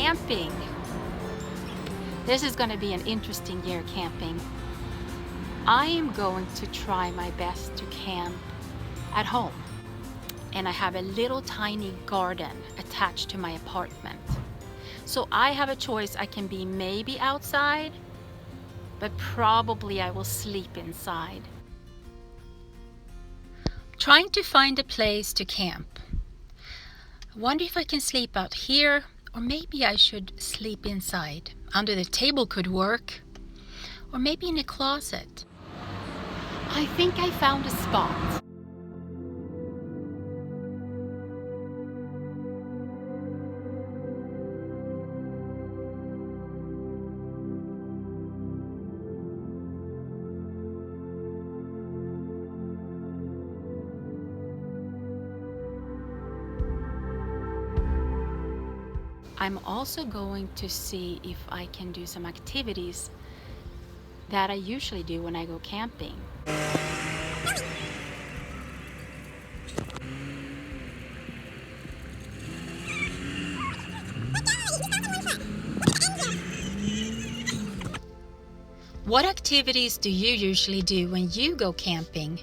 camping. This is going to be an interesting year camping. I am going to try my best to camp at home. And I have a little tiny garden attached to my apartment. So I have a choice. I can be maybe outside, but probably I will sleep inside. Trying to find a place to camp. I wonder if I can sleep out here, or maybe I should sleep inside. Under the table could work, or maybe in a closet. I think I found a spot. I'm also going to see if I can do some activities that I usually do when I go camping. What activities do you usually do when you go camping?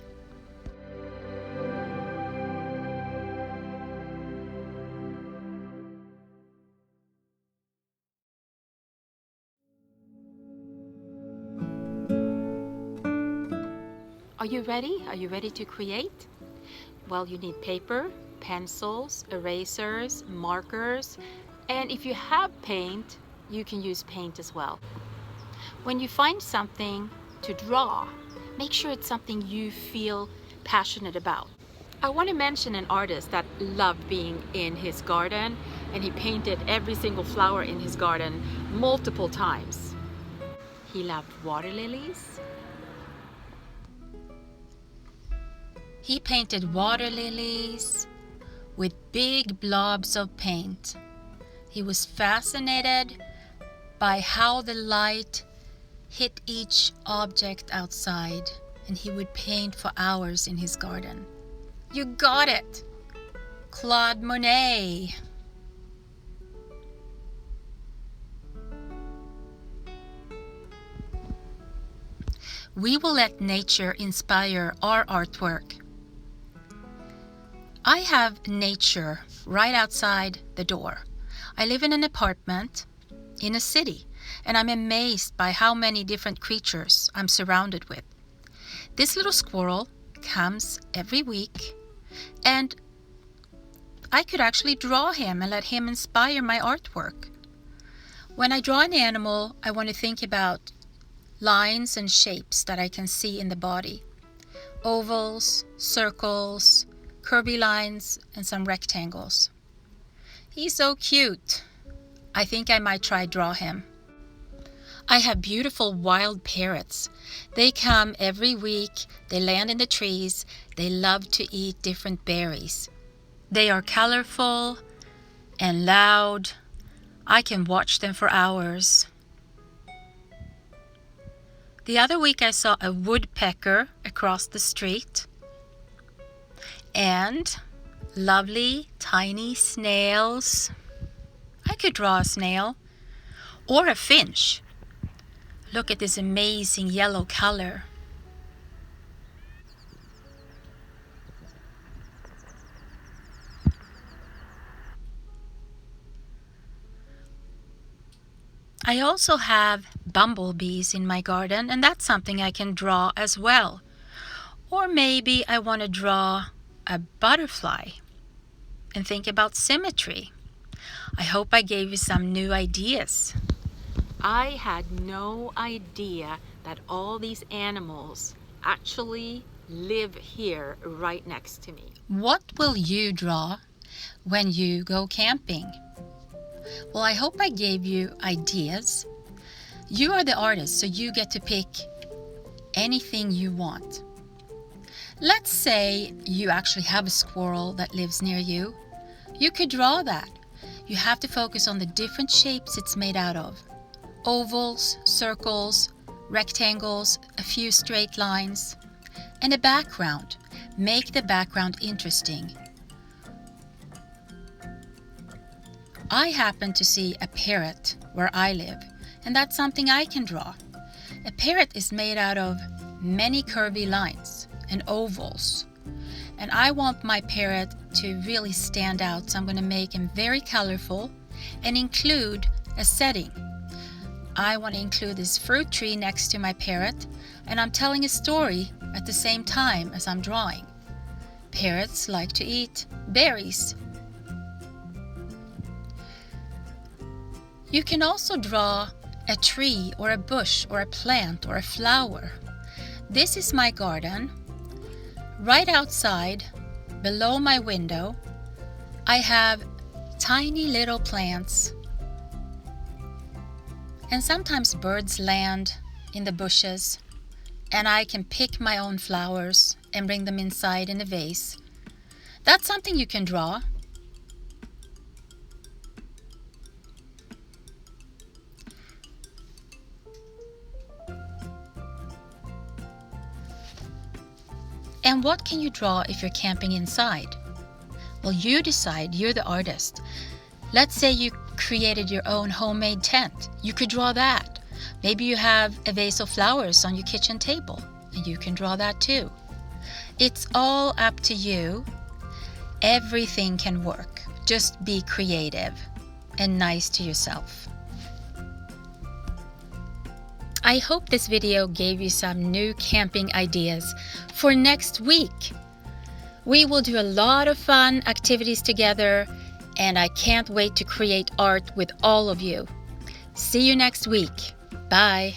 Are you ready? Are you ready to create? Well, you need paper, pencils, erasers, markers, and if you have paint, you can use paint as well. When you find something to draw, make sure it's something you feel passionate about. I want to mention an artist that loved being in his garden, and he painted every single flower in his garden multiple times. He loved water lilies. He painted water lilies with big blobs of paint. He was fascinated by how the light hit each object outside, and he would paint for hours in his garden. You got it! Claude Monet. We will let nature inspire our artwork. I have nature right outside the door. I live in an apartment in a city, and I'm amazed by how many different creatures I'm surrounded with. This little squirrel comes every week, and I could actually draw him and let him inspire my artwork. When I draw an animal, I want to think about lines and shapes that I can see in the body. Ovals, circles, curvy lines, and some rectangles. He's so cute. I think I might try draw him. I have beautiful wild parrots. They come every week, they land in the trees, they love to eat different berries. They are colorful and loud. I can watch them for hours. The other week I saw a woodpecker across the street, and lovely tiny snails. I could draw a snail or a finch. Look at this amazing yellow color. I also have bumblebees in my garden, and that's something I can draw as well. Or maybe I want to draw a butterfly and think about symmetry. I hope I gave you some new ideas. I had no idea that all these animals actually live here right next to me. What will you draw when you go camping? Well, I hope I gave you ideas. You are the artist, so you get to pick anything you want. Let's say you actually have a squirrel that lives near you. You could draw that. You have to focus on the different shapes it's made out of. Ovals, circles, rectangles, a few straight lines, and a background. Make the background interesting. I happen to see a parrot where I live, and that's something I can draw. A parrot is made out of many curvy lines and ovals, and I want my parrot to really stand out, so I'm going to make him very colorful and include a setting. I want to include this fruit tree next to my parrot, and I'm telling a story at the same time as I'm drawing. Parrots like to eat berries. You can also draw a tree or a bush or a plant or a flower. This is my garden. Right outside, below my window, I have tiny little plants. And sometimes birds land in the bushes, and I can pick my own flowers and bring them inside in a vase. That's something you can draw. And what can you draw if you're camping inside? Well, you decide. You're the artist. Let's say you created your own homemade tent. You could draw that. Maybe you have a vase of flowers on your kitchen table, and you can draw that too. It's all up to you. Everything can work. Just be creative and nice to yourself. I hope this video gave you some new camping ideas for next week. We will do a lot of fun activities together, and I can't wait to create art with all of you. See you next week. Bye.